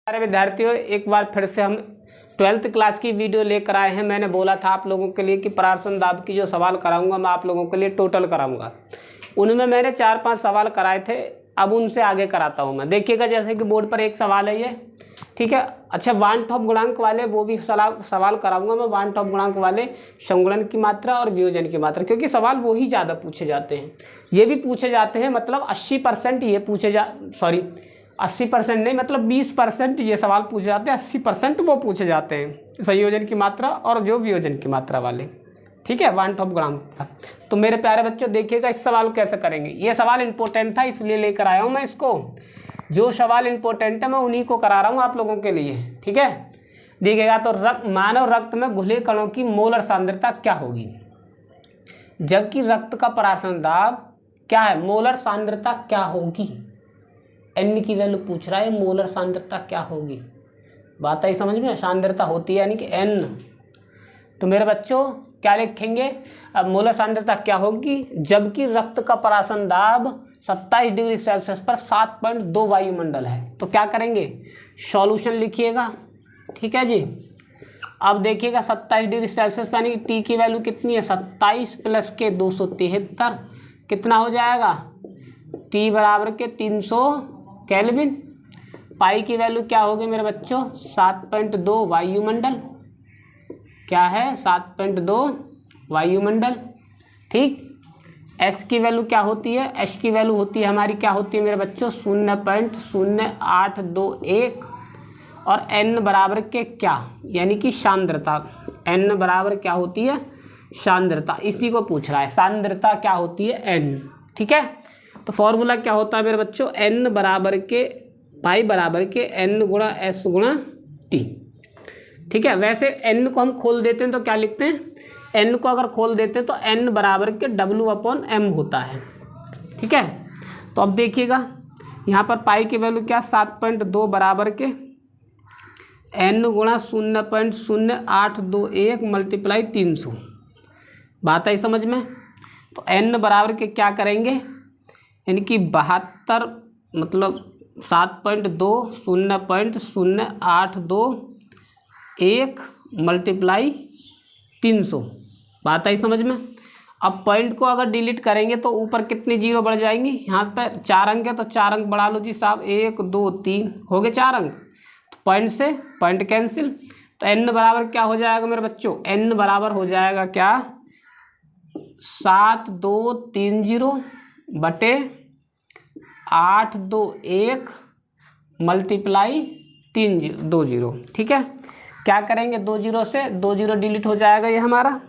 सारे विद्यार्थियों, एक बार फिर से हम 12th क्लास की वीडियो लेकर आए हैं। मैंने बोला था आप लोगों के लिए कि परासन दाब की जो सवाल कराऊंगा मैं आप लोगों के लिए टोटल कराऊंगा। उनमें मैंने 4-5 सवाल कराए थे, अब उनसे आगे कराता हूं मैं। देखिएगा, जैसे कि बोर्ड पर एक सवाल है ये, ठीक है। अच्छा, वान टॉप गुणांक वाले वो भी सवाल कराऊंगा मैं। वान टॉप गुणांक वाले संगुणन की मात्रा और वियोजन की मात्रा, क्योंकि सवाल वो ही ज़्यादा पूछे जाते हैं। ये भी पूछे जाते हैं, मतलब 80% ये पूछे 80% नहीं, मतलब 20% ये सवाल पूछे जाते हैं, 80% वो पूछे जाते हैं संयोजन की मात्रा और जो वियोजन की मात्रा वाले, ठीक है, वान टॉप गुणांक का। तो मेरे प्यारे बच्चों देखिएगा इस सवाल को कैसे करेंगे। ये सवाल इंपॉर्टेंट था इसलिए लेकर आया हूँ मैं इसको। जो सवाल इंपॉर्टेंट है मैं उन्हीं को करा रहा हूँ आप लोगों के लिए, ठीक है। देखिएगा तो मानव रक्त में घुले कणों की मोलर सांद्रता क्या होगी, जबकि रक्त का परासन दाब क्या है, मोलर सांद्रता क्या होगी। एन की वैल्यू पूछ रहा है, मोलर सांद्रता क्या होगी। बात आई समझ में, सांद्रता होती है यानी कि एन। तो मेरे बच्चों क्या लिखेंगे, अब मोलर सांद्रता क्या होगी जबकि रक्त का परासन दाब 27 डिग्री सेल्सियस पर 7.2 वायुमंडल है। तो क्या करेंगे, सॉल्यूशन लिखिएगा, ठीक है जी। अब देखिएगा 27 डिग्री सेल्सियस पर यानी कि टी की वैल्यू कितनी है, 27 + के 273, कितना हो जाएगा, टी बराबर के 300 केल्विन। पाई की वैल्यू क्या होगी मेरे बच्चों, 7.2 वायुमंडल। क्या है, 7.2 वायुमंडल, ठीक। एस की वैल्यू क्या होती है, एस की वैल्यू होती है हमारी, क्या होती है मेरे बच्चों, 0.0821। और एन बराबर के क्या, यानी कि सांद्रता। एन बराबर क्या होती है, सांद्रता। इसी को पूछ रहा है, सांद्रता क्या होती है, एन, ठीक है। तो फॉर्मूला क्या होता है मेरे बच्चों, एन बराबर के पाई बराबर के एन गुणा एस गुणा टी, ठीक है। वैसे एन को हम खोल देते हैं तो क्या लिखते हैं, एन को अगर खोल देते हैं तो एन बराबर के W/m होता है, ठीक है। तो अब देखिएगा यहाँ पर पाई की वैल्यू क्या, 7.2 बराबर के एन गुणा 0.0821 × 300। बात आई समझ में। तो एन बराबर के क्या करेंगे, यानी कि 72, मतलब 7.2 0.0821 × 300। बात आई समझ में। अब पॉइंट को अगर डिलीट करेंगे तो ऊपर कितनी जीरो बढ़ जाएंगी, यहाँ पर 4 अंक है तो 4 अंक बढ़ा लो जी साहब, 1 2 3 हो गए 4 अंक। तो पॉइंट से पॉइंट कैंसिल। तो एन बराबर क्या हो जाएगा मेरे बच्चों, एन बराबर हो जाएगा क्या, 7230 बटे 821 × 20, ठीक है। क्या करेंगे, 20 से 20 डिलीट हो जाएगा ये हमारा,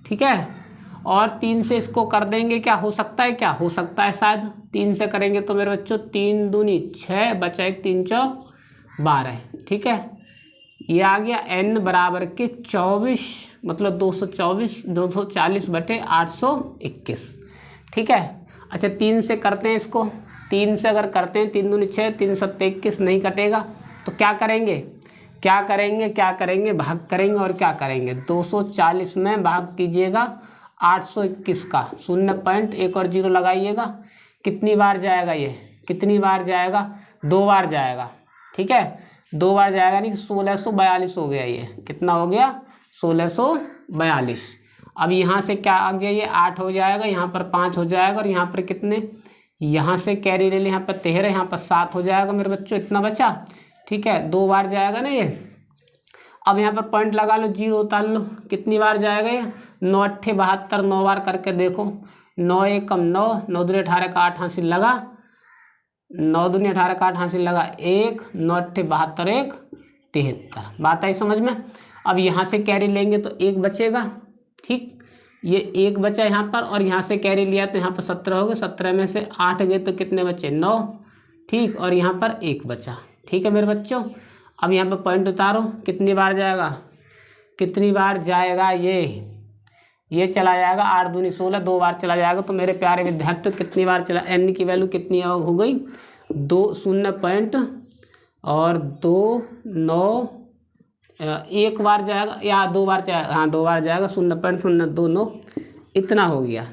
ठीक है। और 3 से इसको कर देंगे, क्या हो सकता है, क्या हो सकता है शायद 3 से करेंगे तो मेरे बच्चों 3 दूनी 6 बचा 1 3 चौक 12, ठीक है। ये आ गया एन बराबर के 24, मतलब 240 बटे 821, ठीक है। अच्छा 3 से करते हैं इसको, 3 से अगर करते हैं 3 दूनी 6 3 7 21 नहीं कटेगा। तो क्या करेंगे, भाग करेंगे और क्या करेंगे, 240 में भाग कीजिएगा 821 का, 0.1 और 0 लगाइएगा। कितनी बार जाएगा ये, कितनी बार जाएगा, 2 बार जाएगा, ठीक है। 2 बार जाएगा नहीं, 1642 हो गया ये, कितना हो गया, 1642। अब यहाँ से क्या आ गया, ये 8 हो जाएगा, यहाँ पर 5 हो जाएगा और यहाँ पर कितने, यहाँ से कैरी ले लें, यहाँ पर 13, यहाँ पर 7 हो जाएगा मेरे बच्चों, इतना बचा, ठीक है। 2 बार जाएगा ना ये। अब यहाँ पर पॉइंट लगा लो, 0 उतार लो, कितनी बार जाएगा ये, 9 8 72, 9 बार करके देखो, 9 1 कम 9, 9 2 18 का 8 हासिल लगा, 9 दूनी 18 का 8 हासिल लगा 1, 9 8 72 1 73। बात आई समझ में। अब यहाँ से कैरी लेंगे तो 1 बचेगा, ठीक। ये 1 बचा यहाँ पर और यहाँ से कैरी लिया तो यहाँ पर 17 हो गए, 17 में से 8 गए तो कितने बचे, 9, ठीक। और यहाँ पर 1 बचा, ठीक है मेरे बच्चों। अब यहाँ पर पॉइंट उतारो, कितनी बार जाएगा, कितनी बार जाएगा ये चला जाएगा 8 दूनी 16, 2 बार चला जाएगा। तो मेरे प्यारे विद्यार्थियों कितनी बार चला, एन की वैल्यू कितनी हो गई, 2 0 और 2 9, 1 बार जाएगा या 2 बार जाएगा, हाँ 2 बार जाएगा, 0.029 इतना हो गया।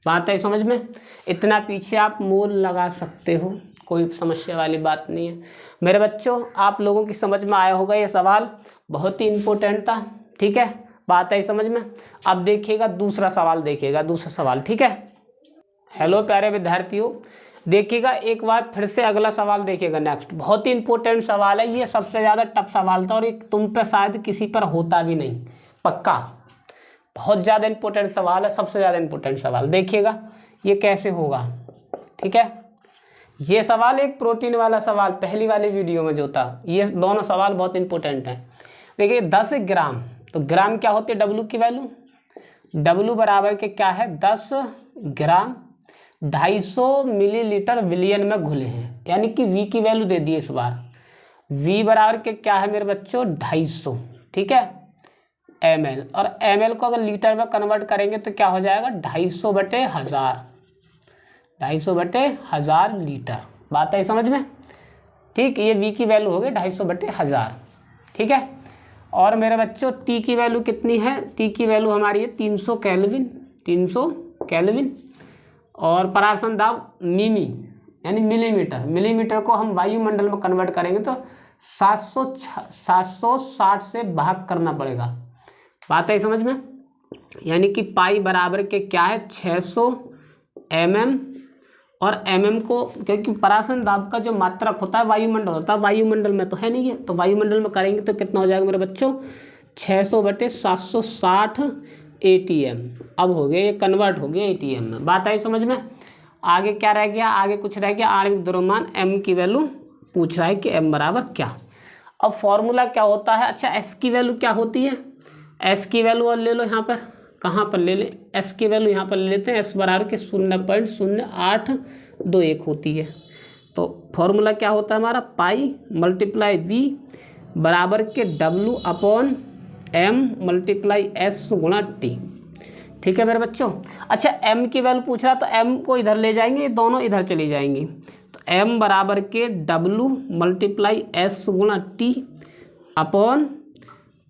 बात है समझ में। इतना पीछे आप मोल लगा सकते हो, कोई समस्या वाली बात नहीं है मेरे बच्चों। आप लोगों की समझ में आया होगा ये सवाल, बहुत ही इम्पोर्टेंट था। ठीक है, बात आई समझ में। अब देखिएगा दूसरा सवाल, देखिएगा दूसरा सवाल। ठीक है, हेलो प्यारे विद्यार्थियों, देखिएगा एक बार फिर से अगला सवाल देखिएगा। नेक्स्ट बहुत ही इंपॉर्टेंट सवाल है, ये सबसे ज़्यादा टफ सवाल था और एक तुम पे शायद किसी पर होता भी नहीं, पक्का। बहुत ज़्यादा इंपॉर्टेंट सवाल है, सबसे ज़्यादा इंपॉर्टेंट सवाल। देखिएगा ये कैसे होगा। ठीक है, ये सवाल एक प्रोटीन वाला सवाल पहली वाली वीडियो में जो था, ये दोनों सवाल बहुत इंपॉर्टेंट हैं। देखिए 10 ग्राम, तो ग्राम क्या होती है, डब्लू की वैल्यू। डब्लू बराबर के क्या है, 10 ग्राम 250 मिलीलीटर विलियन में घुले हैं, यानी कि V की वैल्यू दे दी इस बार। V बराबर के क्या है मेरे बच्चों, 250। ठीक है, ml, और ml को अगर लीटर में कन्वर्ट करेंगे तो क्या हो जाएगा, 250/1000, 250/1000 लीटर। बात है समझ में। ठीक, ये V की वैल्यू हो गई 250/1000। ठीक है, और मेरे बच्चों T की वैल्यू कितनी है, T की वैल्यू हमारी है 300 केल्विन, 300 केल्विन। और परावर्तन दाब मिमी यानी मिलीमीटर, मिलीमीटर को हम वायुमंडल में कन्वर्ट करेंगे तो 760 से भाग करना पड़ेगा। बात है समझ में, यानी कि पाई बराबर के क्या है, 600 mm। और mm को, क्योंकि परावर्तन दाब का जो मात्रक होता है वायुमंडल होता है, वायुमंडल में तो है नहीं है, तो वायुमंडल में करेंगे तो कितना हो जाएगा मेरे बच्चों, 600/760 ATM। अब हो गया, ये कन्वर्ट हो गया ATM में। बात आई समझ में। आगे क्या रह गया, आगे कुछ रह गया, आणविक द्रव्यमान M की वैल्यू पूछ रहा है कि M बराबर क्या। अब फॉर्मूला क्या होता है, अच्छा S की वैल्यू क्या होती है, S की वैल्यू और ले लो यहाँ पर, कहाँ पर ले लें, S की वैल्यू यहाँ पर ले लेते हैं, S बराबर के 0.0821 होती है। तो फॉर्मूला क्या होता है हमारा, पाई मल्टीप्लाई V बराबर के W/M मल्टीप्लाई S गुणा T। ठीक है मेरे बच्चों। अच्छा M की वैल्यू पूछ रहा, तो M को इधर ले जाएंगे, दोनों इधर चली जाएंगी, तो M बराबर के W मल्टीप्लाई S गुणा T अपॉन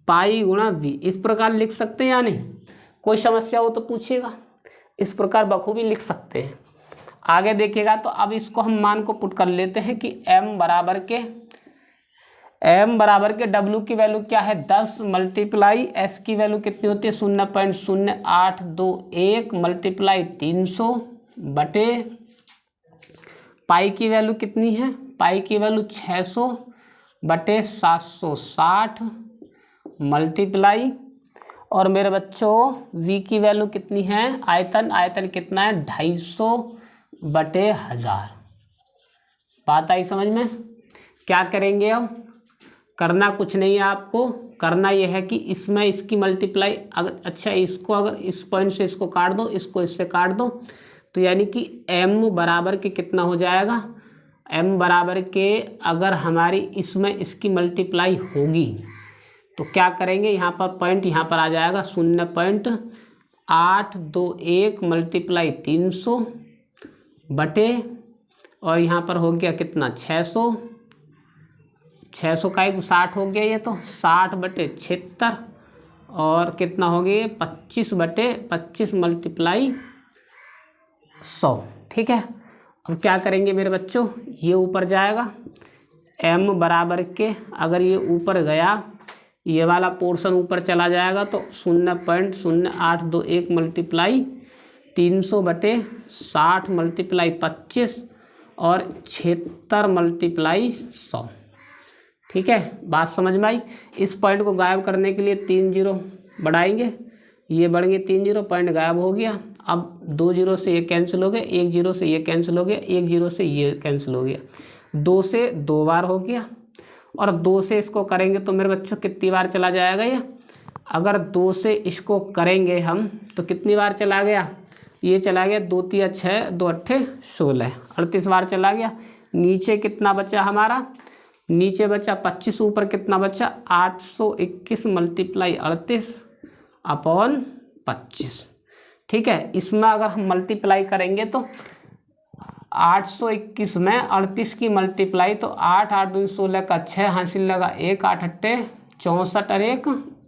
पाई गुणा V, इस प्रकार लिख सकते हैं या नहीं। कोई समस्या हो तो पूछिएगा, इस प्रकार बखूबी लिख सकते हैं। आगे देखिएगा, तो अब इसको हम मान को पुट कर लेते हैं कि M बराबर के W की वैल्यू क्या है, 10 मल्टीप्लाई S की वैल्यू कितनी होती है, 0.0821 मल्टीप्लाई 300 बटे पाई की वैल्यू कितनी है, पाई की वैल्यू 600/760 मल्टीप्लाई, और मेरे बच्चों V की वैल्यू कितनी है, आयतन, आयतन कितना है, 250/1000। बात आई समझ में। क्या करेंगे अब, करना कुछ नहीं है आपको, करना यह है कि इसमें इसकी मल्टीप्लाई, अगर अच्छा इसको अगर इस पॉइंट से इसको काट दो, इसको इससे काट दो, तो यानी कि M बराबर के कितना हो जाएगा, M बराबर के अगर हमारी इसमें इसकी मल्टीप्लाई होगी तो क्या करेंगे, यहाँ पर पॉइंट यहाँ पर आ जाएगा 0.821 मल्टीप्लाई 300 बटे, और यहाँ पर हो गया कितना, 600 का 60 हो गया, ये तो 60/76, और कितना हो गया 25/25 मल्टीप्लाई 100। ठीक है, अब क्या करेंगे मेरे बच्चों, ये ऊपर जाएगा, M बराबर के अगर ये ऊपर गया, ये वाला पोर्शन ऊपर चला जाएगा, तो 0.0821 मल्टीप्लाई 300/60 मल्टीप्लाई 25 और 76 मल्टीप्लाई 100। ठीक है, बात समझ में आई। इस पॉइंट को गायब करने के लिए 3 जीरो बढ़ाएंगे, ये बढ़ गए 3 जीरो, पॉइंट गायब हो गया। अब 2 जीरो से ये कैंसिल हो गया, 1 जीरो से ये कैंसिल हो गया, 1 जीरो से ये कैंसिल हो गया, 2 से 2 बार हो गया, और 2 से इसको करेंगे तो मेरे बच्चों कितनी बार चला जाएगा ये, अगर 2 से इसको करेंगे हम तो कितनी बार चला गया, ये चला गया 2 3 6 2 8 16, 38 बार चला गया। नीचे कितना बचा हमारा, नीचे बचा 25, ऊपर कितना बचा 821 मल्टीप्लाई 38 अपॉन 25। ठीक है, इसमें अगर हम मल्टीप्लाई करेंगे तो 821 में 38 की मल्टीप्लाई, तो 8 8 2 16 का 6 हासिल लगा 1 8 8 64 और 1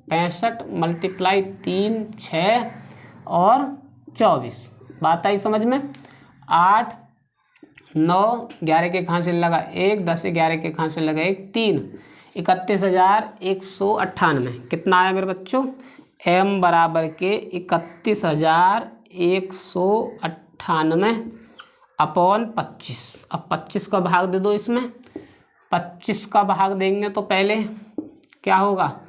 65 मल्टीप्लाई 3 6 और 24। बात आई समझ में। 8 9, 11 के कहाँ से लगा 1, 10 से 11 के कहाँ से लगा 1, 3, 31,198। कितना आया मेरे बच्चों? m बराबर के 31,198 अपॉन 25। अब 25 का भाग दे दो इसमें। 25 का भाग देंगे तो पहले क्या होगा,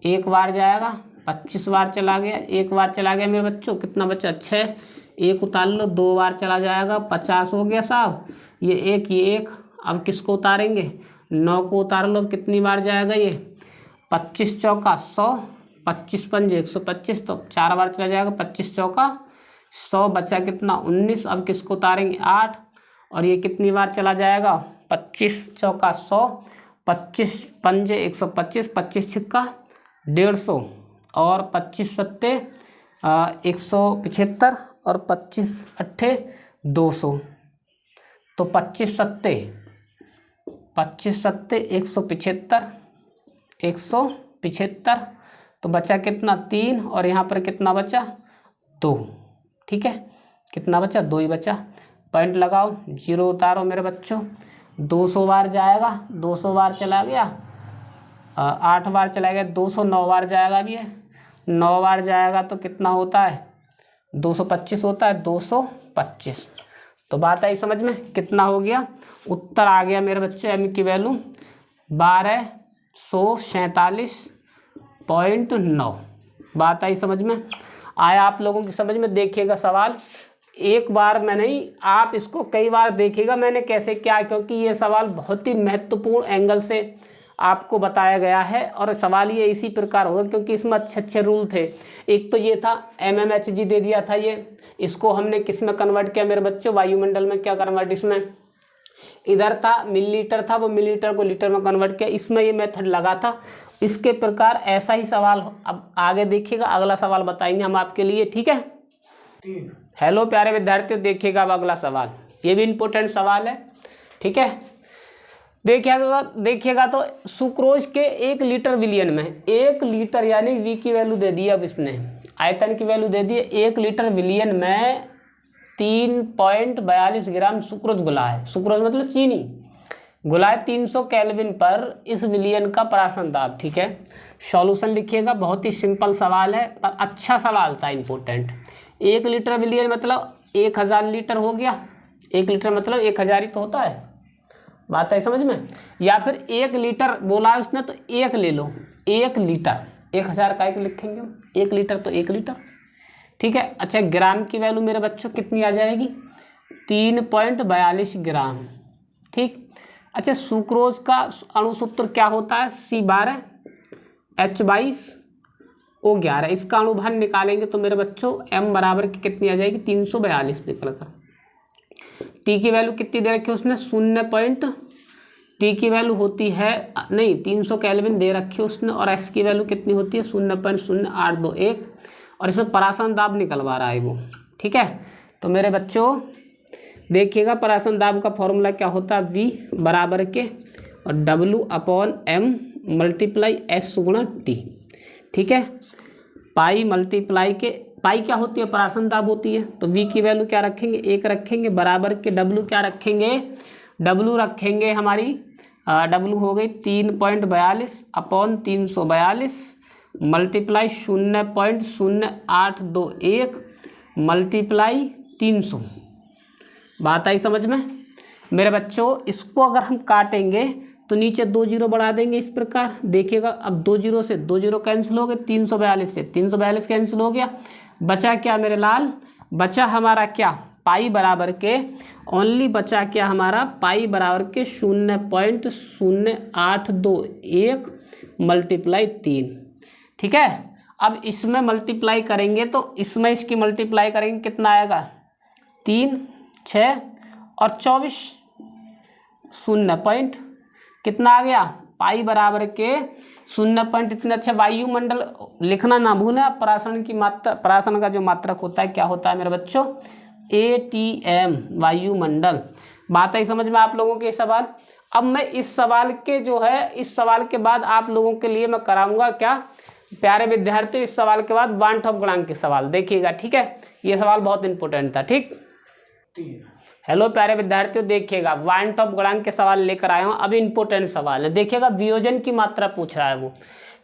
एक बार जाएगा, 25 बार चला गया, एक बार चला गया मेरे बच्चों, कितना बचा 6, एक उतार लो, 2 बार चला जाएगा, 50 हो गया साहब, ये एक। अब किसको उतारेंगे, 9 को उतार लो, कितनी बार जाएगा ये, 25 चौका 100, 25 पंजे 125, तो 4 बार चला जाएगा, 25 चौका 100, बचा कितना 19। अब किसको उतारेंगे 8, और ये कितनी बार चला जाएगा, 25 चौका 100, 25 पंजे 125, 25 छिक्का 150, और 25 सत्ते 175, और 25 अट्ठे 200, तो 25 सत्ते 175, 175, तो बचा कितना 3, और यहाँ पर कितना बचा 2। ठीक है, कितना बचा 2 ही बचा। पॉइंट लगाओ, 0 उतारो मेरे बच्चों। 200 बार जाएगा, 200 बार चला गया, 8 बार चला गया, 209 बार जाएगा भी है, 9 बार जाएगा तो कितना होता है 225 होता है, 225। तो बात आई समझ में, कितना हो गया, उत्तर आ गया मेरे बच्चे m की वैल्यू 1247.9। बात आई समझ में, आया आप लोगों की समझ में। देखिएगा सवाल एक बार में नहीं, आप इसको कई बार देखिएगा मैंने कैसे क्या, क्योंकि ये सवाल बहुत ही महत्वपूर्ण एंगल से आपको बताया गया है, और सवाल ये इसी प्रकार होगा क्योंकि इसमें अच्छे अच्छे रूल थे। एक तो ये था mmHg दे दिया था, ये इसको हमने किस में कन्वर्ट किया मेरे बच्चों, वायुमंडल में क्या कन्वर्ट, इसमें इधर था मिलीलीटर था, वो मिलीलीटर को लीटर में कन्वर्ट किया, इसमें ये मेथड लगा था। इसके प्रकार ऐसा ही सवाल अब आगे देखिएगा, अगला सवाल बताएंगे हम आपके लिए। ठीक है, हेलो प्यारे विद्यार्थियों, देखिएगा अब अगला सवाल, ये भी इम्पोर्टेंट सवाल है। ठीक है, देखिएगा तो सुक्रोज के 1 लीटर विलियन में, 1 लीटर यानी V की वैल्यू दे दी, अब इसने आयतन की वैल्यू दे दी, 1 लीटर विलियन में 3.42 ग्राम सुक्रोज घुला है। सुक्रोज मतलब चीनी घुला है 300 केल्विन पर इस विलियन का परासन दाब। ठीक है, सॉल्यूशन लिखिएगा, बहुत ही सिंपल सवाल है पर अच्छा सवाल था, इंपॉर्टेंट। 1 लीटर विलियन मतलब 1000 लीटर हो गया, 1 लीटर मतलब 1000 ही तो होता है, बात है समझ में। या फिर 1 लीटर बोला है उसने तो 1 ले लो, 1 लीटर 1000 का 1 लिखेंगे, 1 लीटर तो 1 लीटर। ठीक है, अच्छा ग्राम की वैल्यू मेरे बच्चों कितनी आ जाएगी, 3.42 ग्राम। ठीक, अच्छा सुक्रोज का अणुसूत्र क्या होता है, C12 H22O11। इसका अणुभार निकालेंगे तो मेरे बच्चों m बराबर की कितनी आ जाएगी, 342 निकल कर। टी की वैल्यू कितनी दे रखी है उसने, 0. टी की वैल्यू होती है नहीं 300 केल्विन दे रखी है उसने, और एस की वैल्यू कितनी होती है 0.0821, और इसमें परासन दाब निकलवा रहा है वो। ठीक है, तो मेरे बच्चों देखिएगा परासन दाब का फॉर्मूला क्या होता है, V बराबर के और W/m मल्टीप्लाई S गुणा T। ठीक है, पाई मल्टीप्लाई के, पाई क्या होती है, परासन दाब होती है, तो V की वैल्यू क्या रखेंगे 1 रखेंगे, बराबर के W क्या रखेंगे, W रखेंगे हमारी W हो गई 3.42 अपॉन 342 मल्टीप्लाई 0.0821 मल्टीप्लाई 300। बात आई समझ में मेरे बच्चों। इसको अगर हम काटेंगे तो नीचे 2 जीरो बढ़ा देंगे इस प्रकार, देखिएगा अब 2 जीरो से 2 जीरो कैंसिल हो गए, 342 से 342 कैंसिल हो गया, बचा क्या मेरे लाल, बचा हमारा क्या, पाई बराबर के ओनली, बचा क्या हमारा पाई बराबर के 0.0821 मल्टीप्लाई 3। ठीक है, अब इसमें मल्टीप्लाई करेंगे तो इसमें इसकी मल्टीप्लाई करेंगे कितना आएगा, 3, 6 और 24, 0 पॉइंट कितना आ गया, पाई बराबर के 0 पॉइंट इतने। अच्छा वायुमंडल लिखना ना भूलें, परासन की मात्रा, परासन का जो मात्रक होता है क्या होता है मेरे बच्चों, ATM वायुमंडल। बात आई समझ में आप लोगों के सवाल। अब मैं इस सवाल के जो है, इस सवाल के बाद आप लोगों के लिए मैं कराऊंगा क्या प्यारे विद्यार्थियों, इस सवाल के बाद वान टॉप गुणांक के सवाल देखिएगा। ठीक है, ये सवाल बहुत इंपॉर्टेंट था। ठीक हेलो प्यारे विद्यार्थियों, देखिएगा वन टॉप गुणांक के सवाल लेकर आया हूँ। अभी इंपॉर्टेंट सवाल है, देखिएगा वियोजन की मात्रा पूछ रहा है। वो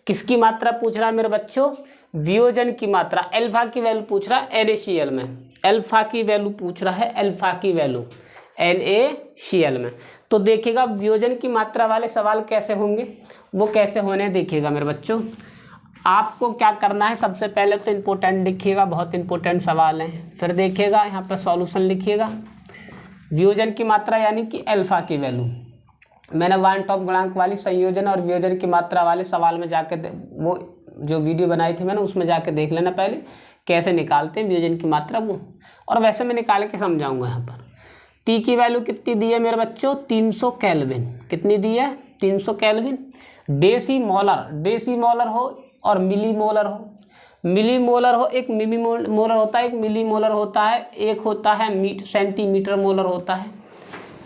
किसकी मात्रा पूछ रहा है मेरे बच्चों? वियोजन की मात्रा। अल्फा की वैल्यू पूछ रहा है NaCl में, अल्फा की वैल्यू पूछ रहा है, अल्फा की वैल्यू NaCl में। तो देखिएगा वियोजन की मात्रा वाले सवाल कैसे होंगे, वो कैसे होने देखिएगा मेरे बच्चों। आपको क्या करना है, सबसे पहले तो इम्पोर्टेंट लिखिएगा, बहुत इंपॉर्टेंट सवाल हैं। फिर देखिएगा यहाँ पर सॉल्यूशन लिखिएगा। वियोजन की मात्रा यानी कि अल्फा की वैल्यू, मैंने वन टॉप गुणांक वाली संयोजन और वियोजन की मात्रा वाले सवाल में जाके वो जो वीडियो बनाई थी मैंने, उसमें जाके देख लेना पहले कैसे निकालते हैं वियोजन की मात्रा वो, और वैसे मैं निकाल के समझाऊंगा। यहाँ पर टी की वैल्यू कितनी दी है मेरे बच्चों? 300 केल्विन। कितनी दी है? 300 केल्विन। डेसीमोलर, डेसीमोलर हो और मिलीमोलर हो, मिलीमोलर हो, एक मिलीमोलर होता है, एक मिलीमोलर होता है, एक होता है सेंटीमीटर मोलर होता है।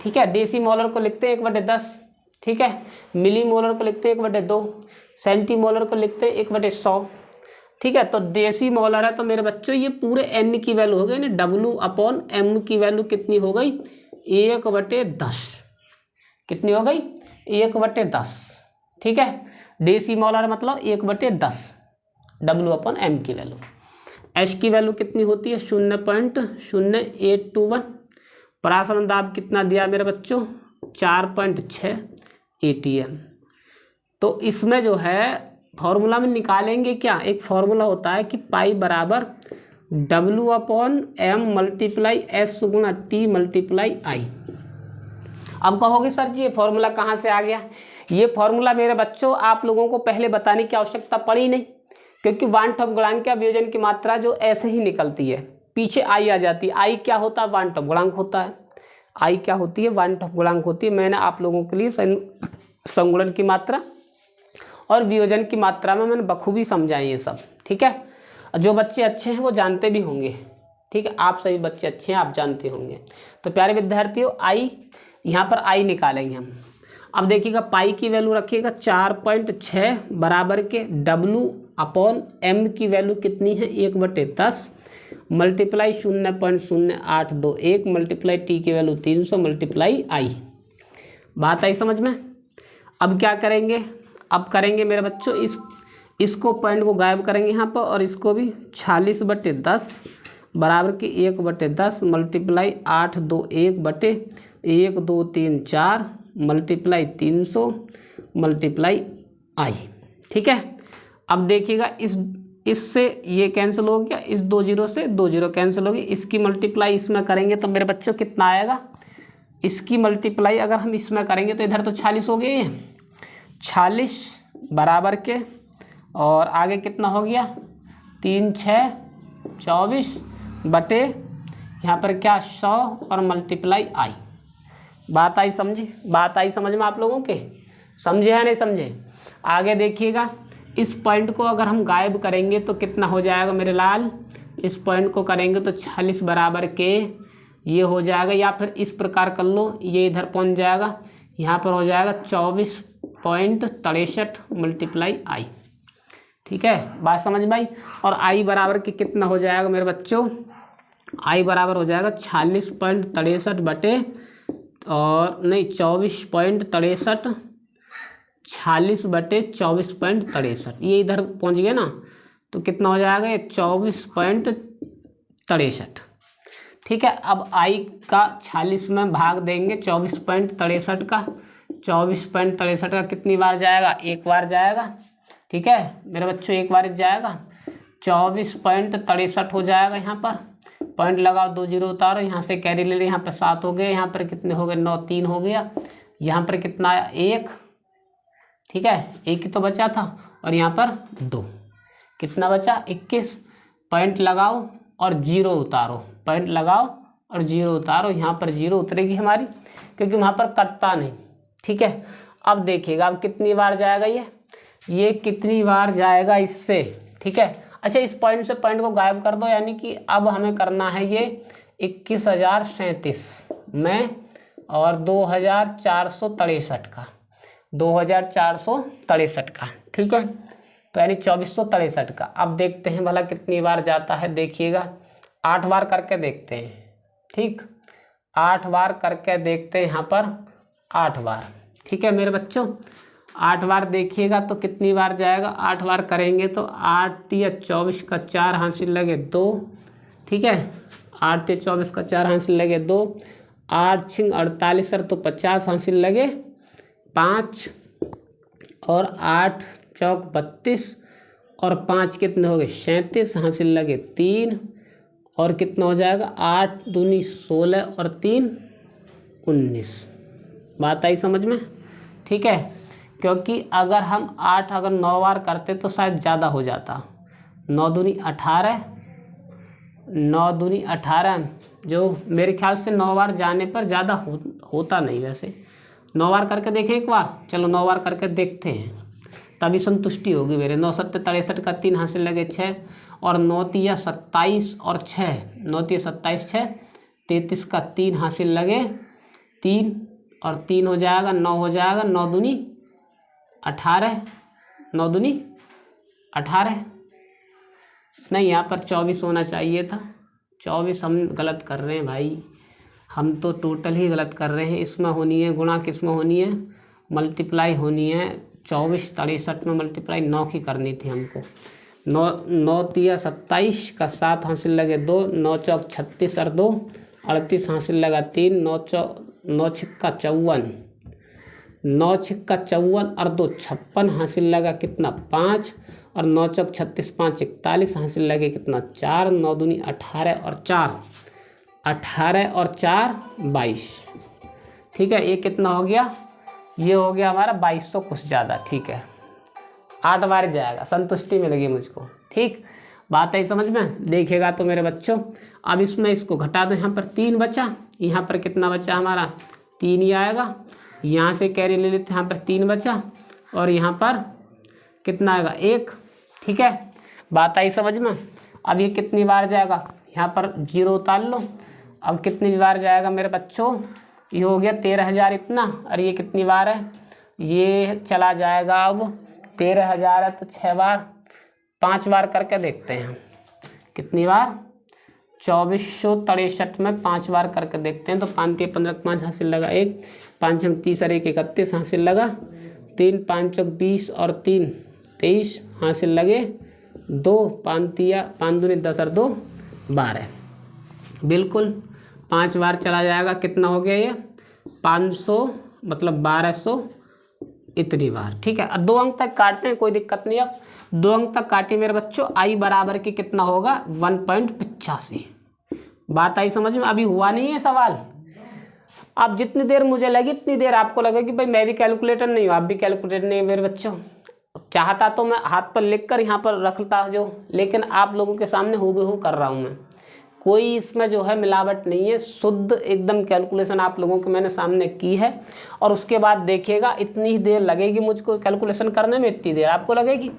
ठीक है, डेसीमोलर को लिखते हैं 1/10। ठीक है, मिलीमोलर को लिखते हैं 1/2, सेंटीमोलर को लिखते हैं 1/100। ठीक है, तो डेसीमोलर है तो मेरे बच्चों ये पूरे n की वैल्यू हो गई ना, W/m की वैल्यू कितनी हो गई? 1/10। कितनी हो गई? 1/10। ठीक है, डेसीमोलर मतलब 1/10 W/m की वैल्यू। H की वैल्यू कितनी होती है? 0.0821। परासरण दाब कितना दिया मेरे बच्चों? 4.6 ATM। तो इसमें जो है फॉर्मूला में निकालेंगे क्या, एक फॉर्मूला होता है कि पाई बराबर W/m मल्टीप्लाई S गुणा T मल्टीप्लाई I। अब कहोगे सर जी ये फॉर्मूला कहाँ से आ गया? ये फॉर्मूला मेरे बच्चों आप लोगों को पहले बताने की आवश्यकता पड़ी नहीं, क्योंकि वन टॉप गुणांक या वियोजन की मात्रा जो ऐसे ही निकलती है, पीछे I आ जाती है। I क्या होता है? वन टॉप गुणांक होता है। I क्या होती है? वन टॉप गुणांक होती है। मैंने आप लोगों के लिए संगुणन की मात्रा और वियोजन की मात्रा में मैंने बखूबी समझाई ये सब। ठीक है, जो बच्चे अच्छे हैं वो जानते भी होंगे। ठीक है, आप सभी बच्चे अच्छे हैं, आप जानते होंगे। तो प्यारे विद्यार्थियों I, यहाँ पर I निकालेंगे हम। अब देखिएगा पाई की वैल्यू रखिएगा 4.6 बराबर के W/m की वैल्यू कितनी है? 1/10 मल्टीप्लाई 0.0821 मल्टीप्लाई टी की वैल्यू 300 मल्टीप्लाई I। बात आई समझ में? अब क्या करेंगे? अब करेंगे मेरे बच्चों इसको पॉइंट को गायब करेंगे यहाँ पर, और इसको भी 46/10 बराबर के 1/10 मल्टीप्लाई 821/1, 2, 3, 4 मल्टीप्लाई 300 मल्टीप्लाई I। ठीक है, अब देखिएगा इससे ये कैंसिल हो गया, इस 2 0 से 2 0 कैंसिल हो गई। इसकी मल्टीप्लाई इसमें करेंगे तो मेरे बच्चों कितना आएगा? इसकी मल्टीप्लाई अगर हम इसमें करेंगे तो इधर तो 46 हो गए, 46 बराबर के, और आगे कितना हो गया? 3 6 24 बटे यहाँ पर क्या 100 और मल्टीप्लाई I। बात आई समझी? बात आई समझ में आप लोगों के? समझे या नहीं समझे? आगे देखिएगा, इस पॉइंट को अगर हम गायब करेंगे तो कितना हो जाएगा मेरे लाल? इस पॉइंट को करेंगे तो 46 बराबर के ये हो जाएगा, या फिर इस प्रकार कर लो, ये इधर पहुंच जाएगा, यहाँ पर हो जाएगा 24.63 मल्टीप्लाई I। ठीक है, बात समझ में आई? और I बराबर के कितना हो जाएगा मेरे बच्चों? I बराबर हो जाएगा 46.63 बटे, और नहीं 24.63, 46 बटे 24.63, ये इधर पहुंच गया ना, तो कितना हो जाएगा? ये 24.63। ठीक है, अब I का 46 में भाग देंगे 24.63 का, 24.63 का कितनी बार जाएगा? एक बार जाएगा। ठीक है मेरे बच्चों, एक बार जाएगा, 24.63 हो जाएगा। यहाँ पर पॉइंट लगाओ, 2 0 उतारो, यहाँ से कैरी ले लो, यहाँ पर 7 हो गए, यहाँ पर कितने हो गए? 9 3 हो गया, यहाँ पर कितना आया? 1। ठीक है, 1 ही तो बचा था, और यहाँ पर 2, कितना बचा? 21। पॉइंट लगाओ और 0 उतारो, पॉइंट लगाओ और 0 उतारो, यहाँ पर 0 उतरेगी हमारी, क्योंकि वहाँ पर कटता नहीं। ठीक है, अब देखिएगा अब कितनी बार जाएगा ये कितनी बार जाएगा इससे। ठीक है, अच्छा इस पॉइंट से पॉइंट को गायब कर दो, यानी कि अब हमें करना है ये 21,037 में और 2,463 का, 2,463 का। ठीक है, तो यानी 2463 का। अब देखते हैं भला कितनी बार जाता है, देखिएगा 8 बार करके देखते हैं। ठीक, 8 बार करके देखते हैं यहाँ पर 8 बार। ठीक है मेरे बच्चों, 8 बार देखिएगा तो कितनी बार जाएगा, 8 बार करेंगे तो 8 या 24 का 4 हासिल लगे 2। ठीक है, 8 या 24 का 4 हासिल लगे 2, 8 छिंग 48 सर तो 50 हासिल लगे 5, और 8 चौक 32 और 5 कितने हो गए 37 हासिल लगे 3, और कितना हो जाएगा 8 दूनी 16 और 3 19। बात आई समझ में? ठीक है, क्योंकि अगर हम 8 अगर 9 बार करते तो शायद ज़्यादा हो जाता। 9 दूनी 18, 9 दूनी 18, जो मेरे ख्याल से 9 बार जाने पर ज़्यादा होता नहीं। वैसे 9 बार करके देखें एक बार, चलो 9 बार करके देखते हैं तभी संतुष्टि होगी मेरे। 9 7 63 का 3 हासिल लगे 6, और 9 तिया 27 और 6, 9 तिया 27 6 33 का 3 हासिल लगे 3, और 3 हो जाएगा 9 हो जाएगा, 9 दूनी 18, 9 दूनी 18, नहीं यहाँ पर 24 होना चाहिए था। 24 हम गलत कर रहे हैं भाई, हम तो टोटल ही गलत कर रहे हैं। इसमें होनी है गुणा, किस में होनी है मल्टीप्लाई होनी है। 24 63 में मल्टीप्लाई 9 की करनी थी हमको। 9 तिया 27 का 7 हासिल लगे 2, 9 चौक 36 और 2 38 हासिल लगा 3, 9 छिक्का 54, 9 छिक्का 54 और 2 56 हासिल लगा कितना 5, और 9 चौक 36 5 41 हासिल लगे कितना 4, 9 दूनी 18 और 4 18 और 4 22। ठीक है, ये कितना हो गया, ये हो गया हमारा 2200 कुछ ज़्यादा। ठीक है, 8 बार जाएगा, संतुष्टि मिलेगी मुझको। ठीक, बात है समझ में? देखेगा तो मेरे बच्चों, अब इसमें इसको घटा दो, यहाँ पर 3 बचा, यहाँ पर कितना बचा हमारा 3 ही आएगा। यहाँ से कैरी ले लेते हैं, यहाँ पर 3 बचा, और यहाँ पर कितना आएगा 1। ठीक है, बात आई समझ में? अब ये कितनी बार जाएगा, यहाँ पर 0 उतार लो। अब कितनी बार जाएगा मेरे बच्चों, ये हो गया 13,000 इतना, और ये कितनी बार है, ये चला जाएगा अब 13,000 है तो 6 बार, 5 बार करके देखते हैं कितनी बार। 2463 में 5 बार करके देखते हैं तो 5 3 15 5 हासिल लगा 1, 5 6 30 और 1 31 हासिल लगा 3, 5 चौक 20 और 3 23 हासिल लगे 2, 5 तिया 5 दूनी 10 और 2 12। बिल्कुल 5 बार चला जाएगा, कितना हो गया ये 500 मतलब 1200 इतनी बार। ठीक है, 2 अंक तक काटते हैं, कोई दिक्कत नहीं। अब 2 अंक तक काटे मेरे बच्चों, आई बराबर के कितना होगा 1.85। बात आई समझ में? अभी हुआ नहीं है सवाल। अब जितनी देर मुझे लगी इतनी देर आपको लगेगी भाई मैं भी कैलकुलेटर नहीं हूँ, आप भी कैलकुलेटर नहीं है मेरे बच्चों। चाहता तो मैं हाथ पर लिख कर यहाँ पर रखता जो, लेकिन आप लोगों के सामने हूबहू कर रहा हूँ मैं। कोई इसमें जो है मिलावट नहीं है, शुद्ध एकदम कैलकुलेशन आप लोगों के मैंने सामने की है। और उसके बाद देखिएगा इतनी ही देर लगेगी मुझको कैलकुलेशन करने में, इतनी देर आपको लगेगी।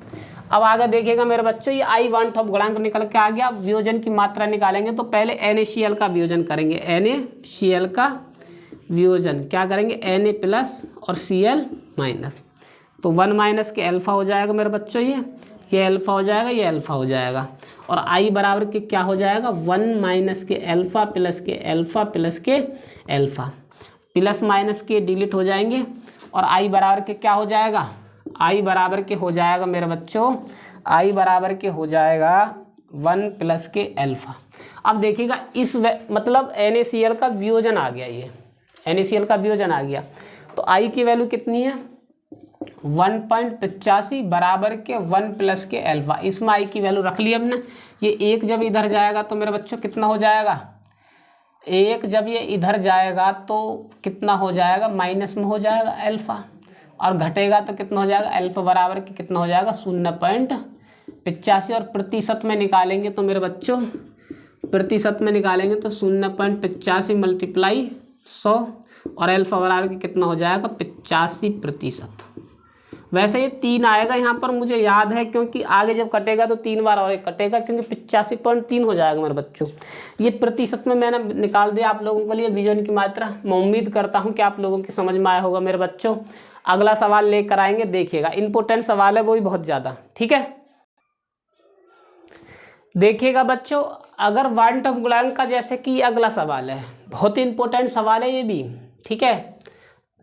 अब आगे देखिएगा मेरे बच्चों, ये आई वांट ऑफ गुणांक निकल के आ गया। वियोजन की मात्रा निकालेंगे तो पहले NaCl का वियोजन करेंगे। NaCl का वियोजन क्या करेंगे, Na प्लस और Cl माइनस, तो 1 माइनस के अल्फा हो जाएगा मेरे बच्चों, ये अल्फा हो जाएगा, ये अल्फा हो जाएगा। और आई बराबर के क्या हो जाएगा 1 माइनस के अल्फा प्लस के अल्फा प्लस के अल्फा, प्लस माइनस के डिलीट हो जाएंगे। और आई बराबर के क्या हो जाएगा, आई बराबर के हो जाएगा मेरे बच्चों, आई बराबर के हो जाएगा 1 प्लस के अल्फा। अब देखिएगा इस मतलब NaCl का वियोजन आ गया, ये NaCl का वियोजन आ गया। तो आई की वैल्यू कितनी है 1.85 बराबर के 1 प्लस के अल्फा। इसमें आई की वैल्यू रख ली हमने। ये 1 जब इधर जाएगा तो मेरे बच्चों कितना हो जाएगा, 1 जब ये इधर जाएगा तो कितना हो जाएगा माइनस में हो जाएगा अल्फा, और घटेगा तो कितना हो जाएगा अल्फा बराबर के कितना हो जाएगा 0.85। और प्रतिशत में निकालेंगे तो मेरे बच्चों, प्रतिशत में निकालेंगे तो 0.85 मल्टीप्लाई 100, और अल्फा बराबर के कितना हो जाएगा 85%। वैसे ये 3 आएगा यहाँ पर मुझे याद है, क्योंकि आगे जब कटेगा तो 3 बार और एक कटेगा, क्योंकि 85.3 हो जाएगा मेरे बच्चों। ये प्रतिशत में मैंने निकाल दिया आप लोगों के लिए वियोजन की मात्रा। मैं उम्मीद करता हूँ कि आप लोगों की समझ में आया होगा मेरे बच्चों। अगला सवाल लेकर आएंगे, देखिएगा इंपॉर्टेंट सवाल है वो भी बहुत ज़्यादा। ठीक है, देखिएगा बच्चों, अगर वांट गुणांक का जैसे कि अगला सवाल है, बहुत ही इंपॉर्टेंट सवाल है ये भी, ठीक है।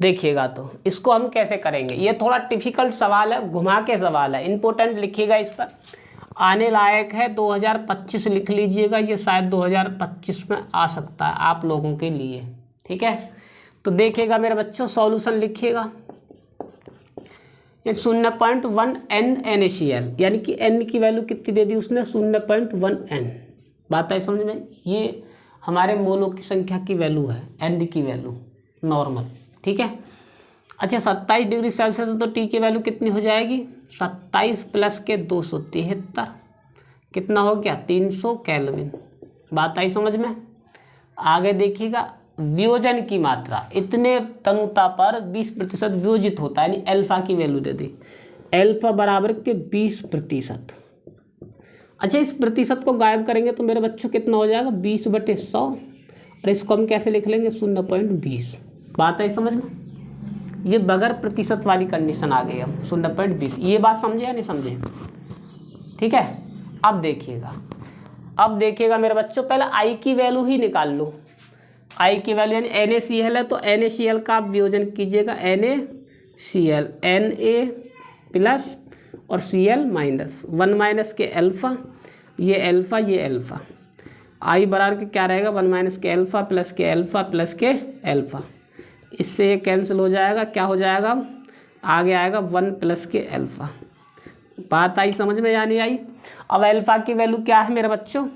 देखिएगा तो इसको हम कैसे करेंगे, ये थोड़ा डिफिकल्ट सवाल है, घुमा के सवाल है, इंपॉर्टेंट लिखिएगा, इस पर आने लायक है। 2025 लिख लीजिएगा, ये शायद 2025 में आ सकता है आप लोगों के लिए, ठीक है। तो देखिएगा मेरे बच्चों, सॉल्यूशन लिखिएगा। ये 0.1 NaCl, यानी कि n की वैल्यू कितनी दे दी उसने, 0.1 n। बात है समझ में, ये हमारे मोलों की संख्या की वैल्यू है, n की वैल्यू नॉर्मल, ठीक है। अच्छा 27 डिग्री सेल्सियस तो T की वैल्यू कितनी हो जाएगी, 27 प्लस के 273, कितना हो गया 300 केल्विन। बात आई समझ में। आगे देखिएगा, वियोजन की मात्रा, इतने तनुता पर 20% वियोजित होता है, यानी अल्फा की वैल्यू दे दी, अल्फा बराबर के 20%। अच्छा इस प्रतिशत को गायब करेंगे तो मेरे बच्चों कितना हो जाएगा, 20/100, और इसको हम कैसे लिख लेंगे, 0.20। बात है समझ में, ये बगैर प्रतिशत वाली कंडीशन आ गई हम, 0.20। ये बात समझे या नहीं समझे, ठीक है। अब देखिएगा मेरे बच्चों, पहले आई की वैल्यू ही निकाल लो। आई की वैल्यू यानी NaCl है तो NaCl का आप वियोजन कीजिएगा, NaCl, Na प्लस और Cl माइनस, 1 माइनस के अल्फ़ा, ये अल्फ़ा ये अल्फ़ा, आई बराबर के क्या रहेगा, 1 माइनस के अल्फ़ा प्लस के अल्फ़ा प्लस के अल्फ़ा, इससे ये कैंसिल हो जाएगा, क्या हो जाएगा, आगे आएगा 1 प्लस के अल्फ़ा। बात आई समझ में या नहीं आई। अब अल्फ़ा की वैल्यू क्या है मेरे बच्चों,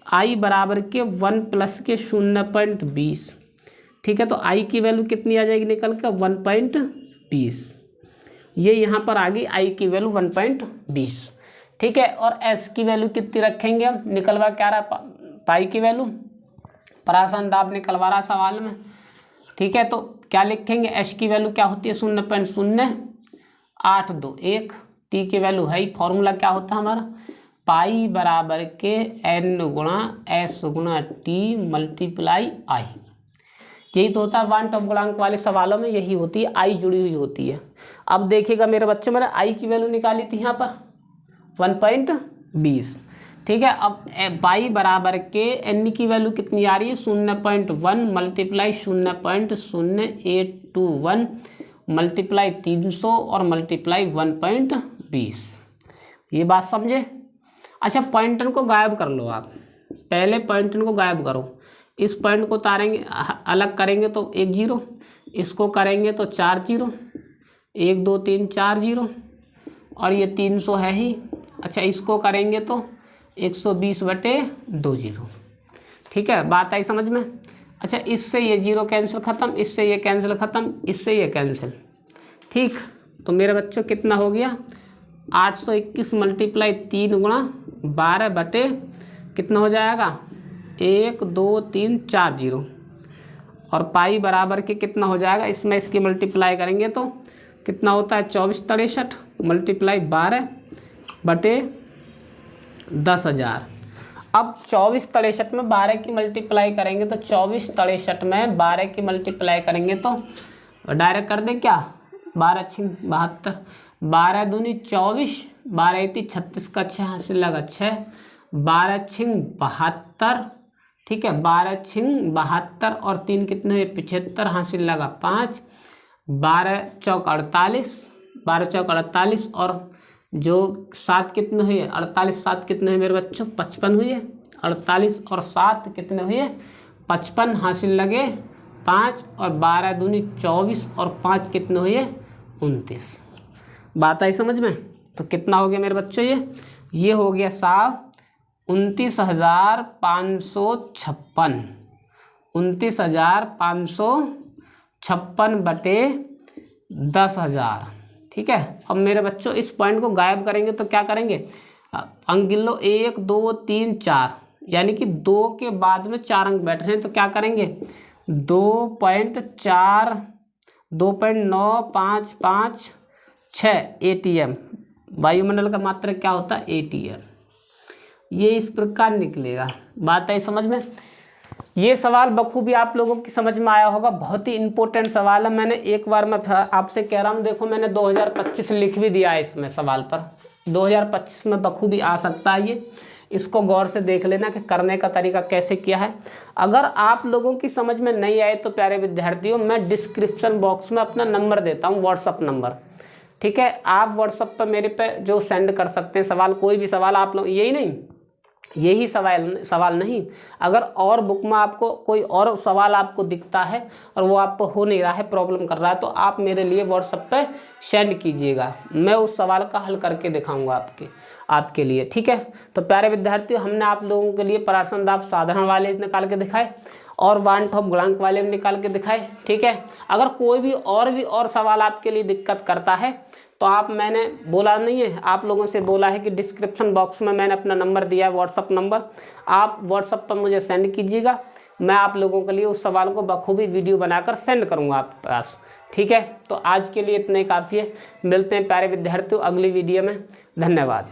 आई बराबर के 1 प्लस के 0.20, ठीक है। तो आई की वैल्यू कितनी आ जाएगी निकल के, 1.20। ये यहाँ पर आ गई आई की वैल्यू 1.20, ठीक है। और एस की वैल्यू कितनी रखेंगे हम, निकलवा क्या रहा, पाई की वैल्यू, परासन दाब निकलवा रहा सवाल में, ठीक है। तो क्या लिखेंगे, एच की वैल्यू क्या होती है, 0.0821। टी की वैल्यू है ही, फॉर्मूला क्या होता है हमारा, पाई बराबर के n गुणा एस गुणा टी मल्टीप्लाई आई। यही तो होता है वांट गुणांक वाले सवालों में, यही होती है, आई जुड़ी हुई होती है। अब देखिएगा मेरे बच्चे, मैंने आई की वैल्यू निकाली थी यहाँ पर 1.20, ठीक है। अब पाई बराबर के एन की वैल्यू कितनी आ रही है, 0.1 मल्टीप्लाई 0.0821 मल्टीप्लाई 300 और मल्टीप्लाई 1.20। ये बात समझे। अच्छा पॉइंटन को गायब कर लो आप, पहले पॉइंटन को गायब करो, इस पॉइंट को तारेंगे अलग करेंगे तो 1 0, इसको करेंगे तो 4 0, 1 2 3 4 0, और ये 300 है ही। अच्छा इसको करेंगे तो 120/20, ठीक है। बात आई समझ में। अच्छा इससे ये 0 कैंसिल ख़त्म, इससे ये कैंसिल ख़त्म, इससे ये कैंसिल, ठीक। तो मेरे बच्चों कितना हो गया, 821 मल्टीप्लाई 3 गुणा 12 कितना हो जाएगा, 1 2 3 4 0, और पाई बराबर के कितना हो जाएगा, इसमें इसकी मल्टीप्लाई करेंगे तो कितना होता है, 24 मल्टीप्लाई 12/10,000। अब 24 में 12 की मल्टीप्लाई करेंगे तो 24 में 12 की मल्टीप्लाई करेंगे तो डायरेक्ट कर दें क्या, 12 6 72, 12 दूनी 24, 12 36 का 6 हासिल लगा 6, 12 6 72, ठीक है। 12 6 72 और 3 कितने हुए 75, हासिल लगा 5, 12 चौक 48, 12 चौक 48 और जो 7 कितने हुए 48, 7 कितने हुए मेरे बच्चों 55 हुए, 48 और 7 कितने हुए 55, हासिल लगे 5, और 12 दूनी 24 और 5 कितने हुए 29। बात आई समझ में। तो कितना हो गया मेरे बच्चों, ये हो गया साहब 29,556, 29,556/10,000, ठीक है। अब मेरे बच्चों इस पॉइंट को गायब करेंगे तो क्या करेंगे, अंक गिन लो 1 2 3 4, यानी कि 2 के बाद में 4 अंक बैठ रहे हैं तो क्या करेंगे, 2.4 2.9556 ATM, वायुमंडल का मात्रा क्या होता है ATM। ये इस प्रकार निकलेगा। बात है समझ में। ये सवाल बखूबी आप लोगों की समझ में आया होगा, बहुत ही इंपॉर्टेंट सवाल है। मैंने एक बार मैं आपसे कह रहा हूँ, देखो मैंने 2025 लिख भी दिया है इसमें सवाल पर, 2025 में बखूबी आ सकता है ये। इसको गौर से देख लेना कि करने का तरीका कैसे किया है। अगर आप लोगों की समझ में नहीं आए तो प्यारे विद्यार्थियों, मैं डिस्क्रिप्शन बॉक्स में अपना नंबर देता हूँ, व्हाट्सअप नंबर, ठीक है। आप व्हाट्सअप पर मेरे पे जो सेंड कर सकते हैं सवाल, कोई भी सवाल आप लोग, यही सवाल नहीं, अगर और बुक में आपको कोई और सवाल आपको दिखता है और वो आपको हो नहीं रहा है, प्रॉब्लम कर रहा है, तो आप मेरे लिए व्हाट्सएप पे सेंड कीजिएगा, मैं उस सवाल का हल करके दिखाऊंगा आपके लिए, ठीक है। तो प्यारे विद्यार्थियों, हमने आप लोगों के लिए प्रार्थना दाब साधारण वाले निकाल के दिखाए और वन टॉप गुणांक वाले निकाल के दिखाए, ठीक है। अगर कोई भी और सवाल आपके लिए दिक्कत करता है तो आप, मैंने बोला नहीं है, आप लोगों से बोला है कि डिस्क्रिप्शन बॉक्स में मैंने अपना नंबर दिया है, व्हाट्सअप नंबर, आप व्हाट्सअप पर मुझे सेंड कीजिएगा, मैं आप लोगों के लिए उस सवाल को बखूबी वीडियो बनाकर सेंड करूंगा आपके पास, ठीक है। तो आज के लिए इतना ही काफ़ी है, मिलते हैं प्यारे विद्यार्थियों अगली वीडियो में, धन्यवाद।